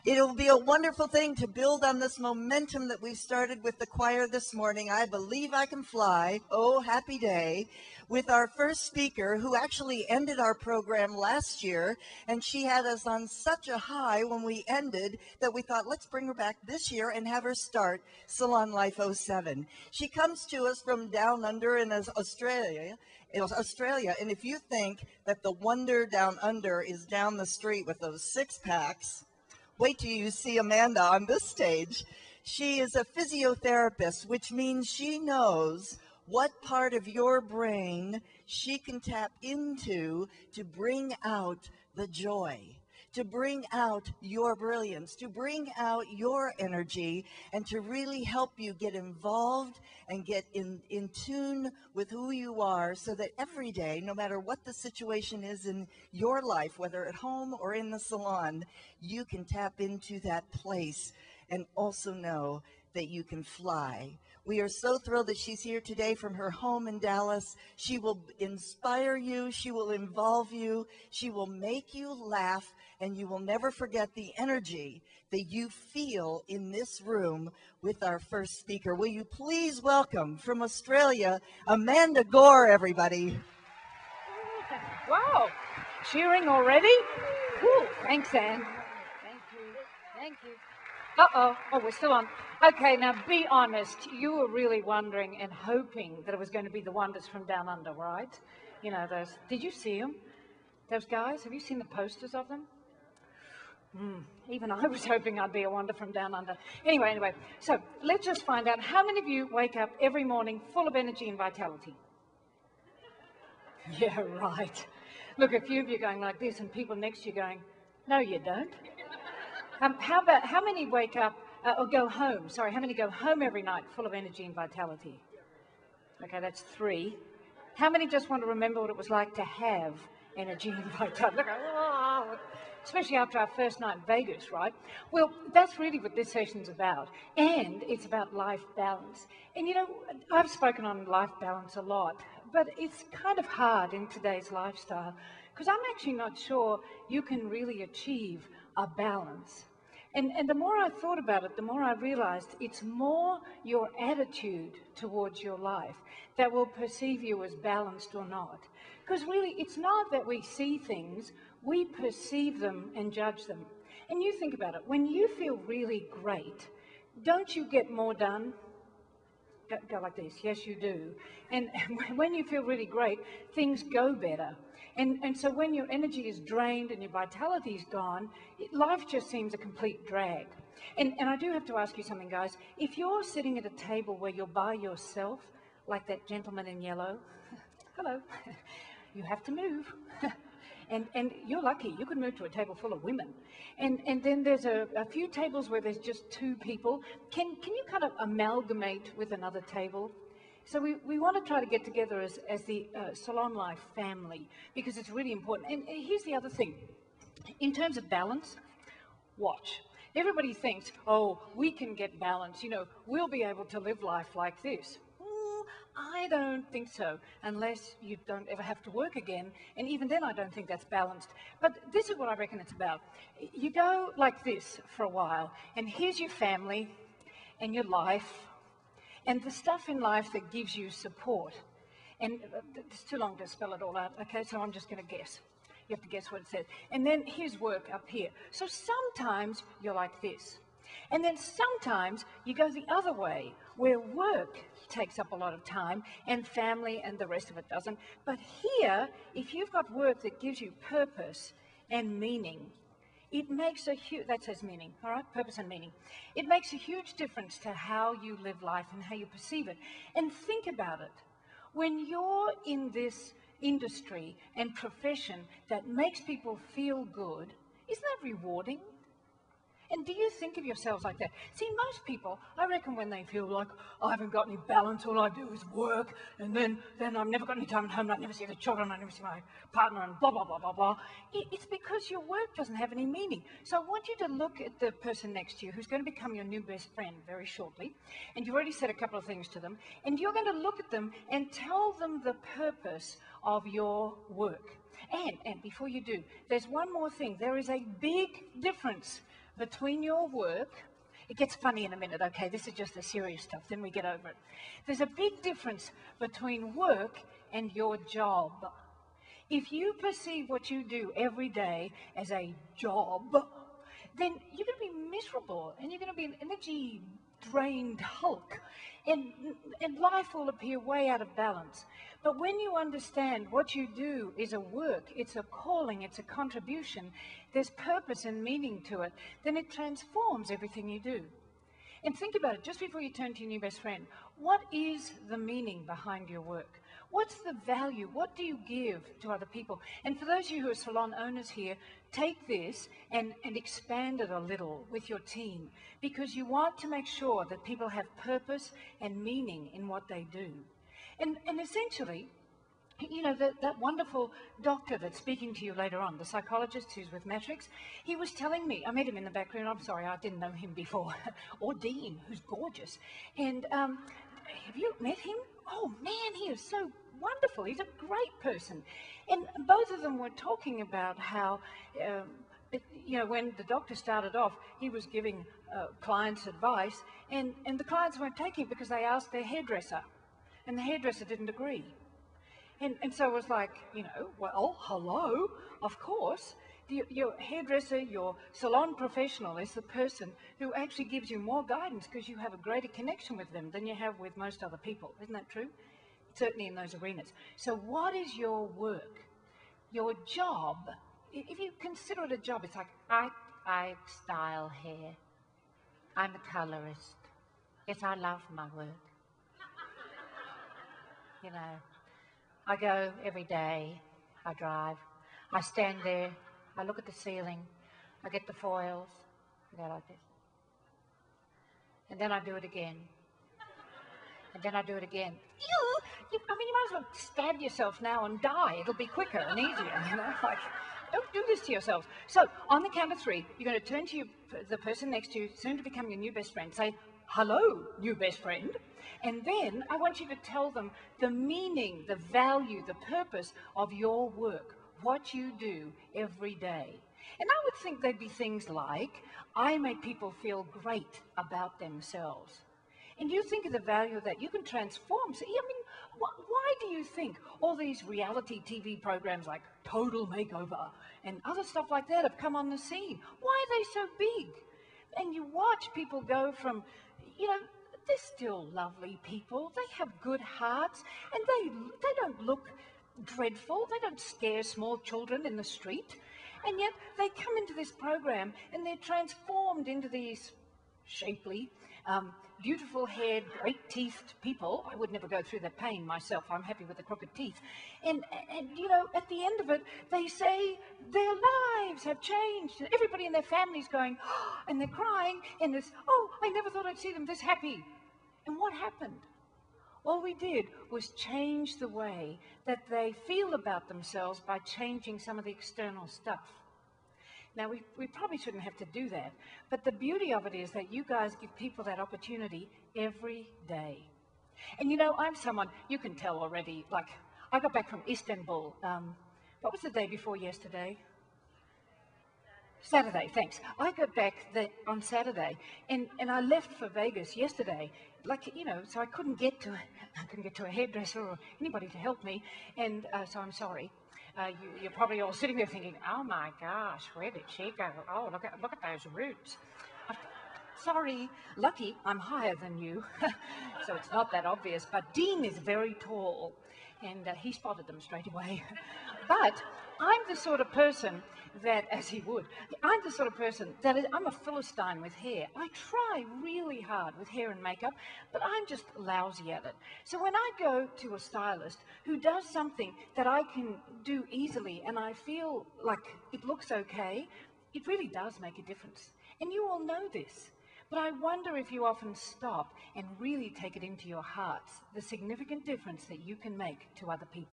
It'll be a wonderful thing to build on this momentum that we've started with the choir this morning. I believe I can fly. Oh, happy day. With our first speaker, who actually ended our program last year, and she had us on such a high when we ended that we thought, let's bring her back this year and have her start SalonLife'07. She comes to us from down under in Australia. And if you think that the wonder down under is down the street with those six-packs, wait till you see Amanda on this stage. She is a physiotherapist, which means she knows what part of your brain she can tap into to bring out the joy, to bring out your brilliance, to bring out your energy, and to really help you get involved and get in tune with who you are, so that every day, no matter what the situation is in your life, whether at home or in the salon, you can tap into that place and also know that you can fly. We are so thrilled that she's here today from her home in Dallas. She will inspire you, she will involve you, she will make you laugh, and you will never forget the energy that you feel in this room with our first speaker. Will you please welcome from Australia, Amanda Gore, everybody. Wow, cheering already? Woo. Thanks, Anne. Thank you. Thank you. Uh-oh. Oh, we're still on. Okay, now be honest. You were really wondering and hoping that it was going to be the Wonders from Down Under, right? You know, those. Did you see them? Those guys? Have you seen the posters of them? Even I was hoping I'd be a wonder from down under. Anyway, so let's just find out how many of you wake up every morning full of energy and vitality? Yeah, right. Look, a few of you going like this and people next to you going, no, you don't. How many wake up or go home? Sorry, how many go home every night full of energy and vitality? Okay, that's 3. How many just want to remember what it was like to have energy and vitality? Look, oh, especially after our first night in Vegas, right? Well, that's really what this session's about. And it's about life balance. And you know, I've spoken on life balance a lot, but it's kind of hard in today's lifestyle because I'm actually not sure you can really achieve a balance. And the more I thought about it, the more I realized it's more your attitude towards your life that will perceive you as balanced or not. Because really, it's not that we see things, we perceive them and judge them. And you think about it, when you feel really great, don't you get more done? Go like this, yes you do. And when you feel really great, things go better. And so when your energy is drained and your vitality is gone, life just seems a complete drag. And I do have to ask you something, guys. If you're sitting at a table where you're by yourself, like that gentleman in yellow, hello, you have to move. And you're lucky, you could move to a table full of women. And then there's a few tables where there's just 2 people. Can you kind of amalgamate with another table? So we want to try to get together as the Salon Life family, because it's really important. And here's the other thing. In terms of balance, watch. Everybody thinks, oh, we can get balance. You know, we'll be able to live life like this. I don't think so, unless you don't ever have to work again. And even then, I don't think that's balanced. But this is what I reckon it's about. You go like this for a while, and here's your family and your life and the stuff in life that gives you support. And it's too long to spell it all out, okay? So I'm just going to guess. You have to guess what it says. And then here's work up here. So sometimes you're like this. And then sometimes you go the other way, where work takes up a lot of time and family and the rest of it doesn't. But here, if you've got work that gives you purpose and meaning, it makes a huge, that says meaning, all right, purpose and meaning. It makes a huge difference to how you live life and how you perceive it. And think about it. When you're in this industry and profession that makes people feel good, isn't that rewarding? And do you think of yourselves like that? See, most people, I reckon when they feel like, I haven't got any balance, all I do is work, and then I've never got any time at home, I never see the children, I never see my partner, and blah, blah, blah, blah, blah. It's because your work doesn't have any meaning. So I want you to look at the person next to you who's going to become your new best friend very shortly, and you've already said a couple of things to them, and you're going to look at them and tell them the purpose of your work. And before you do, there's one more thing. There is a big difference between your work. It gets funny in a minute, okay? This is just the serious stuff, then we get over it. There's a big difference between work and your job. If you perceive what you do every day as a job, then you're going to be miserable and you're going to be an energy-drained hulk, and life will appear way out of balance. But when you understand what you do is a work, it's a calling, it's a contribution, there's purpose and meaning to it, then it transforms everything you do. And think about it, just before you turn to your new best friend, what is the meaning behind your work? What's the value? What do you give to other people? And for those of you who are salon owners here, take this and expand it a little with your team, because you want to make sure that people have purpose and meaning in what they do. And essentially, you know, that wonderful doctor that's speaking to you later on, the psychologist who's with Matrix, he was telling me, I met him in the back room, I'm sorry, I didn't know him before, or Dean, who's gorgeous. And have you met him? Oh man, he is so wonderful. He's a great person. And both of them were talking about how, you know, when the doctor started off, he was giving clients advice, and the clients weren't taking it because they asked their hairdresser, and the hairdresser didn't agree. And so it was like, you know, well, hello, of course. Your hairdresser, your salon professional is the person who actually gives you more guidance because you have a greater connection with them than you have with most other people. Isn't that true? Certainly in those arenas. So what is your work? Your job, if you consider it a job, it's like, I style hair. I'm a colorist. Yes, I love my work. You know, I go every day, I drive, I stand there, I look at the ceiling, I get the foils, I go like this. And then I do it again. And then I do it again. I mean, you might as well stab yourself now and die. It'll be quicker and easier, you know? Like, don't do this to yourselves. So, on the count of 3, you're going to turn to the person next to you, soon to become your new best friend, say, hello, new best friend. And then I want you to tell them the meaning, the value, the purpose of your work, what you do every day. And I would think they'd be things like, I make people feel great about themselves. And you think of the value of that, you can transform. So, I mean, why do you think all these reality TV programs like Total Makeover and other stuff like that have come on the scene? Why are they so big? And you watch people go from, you know, they're still lovely people. They have good hearts, and they don't look dreadful. They don't scare small children in the street. And yet they come into this program and they're transformed into these shapely, beautiful haired, great teethed people. I would never go through that pain myself. I'm happy with the crooked teeth. And you know, at the end of it, they say their lives have changed. And everybody in their family's going, oh, and they're crying, and there's, oh, I never thought I'd see them this happy. And what happened? All we did was change the way that they feel about themselves by changing some of the external stuff. Now, we probably shouldn't have to do that, but the beauty of it is that you guys give people that opportunity every day. And you know, I'm someone, you can tell already, like, I got back from Istanbul, what was the day before yesterday? Saturday, thanks. I got back on Saturday, and I left for Vegas yesterday. Like, you know, so I couldn't get to a hairdresser or anybody to help me, and so I'm sorry. You're probably all sitting there thinking, oh my gosh, where did she go? Oh, look at those roots. Sorry, lucky I'm higher than you, so it's not that obvious. But Dean is very tall, and he spotted them straight away. But I'm the sort of person that, as he would, I'm the sort of person that I'm a Philistine with hair. I try really hard with hair and makeup, but I'm just lousy at it. So when I go to a stylist who does something that I can do easily and I feel like it looks okay, it really does make a difference. And you all know this. But I wonder if you often stop and really take it into your hearts, the significant difference that you can make to other people.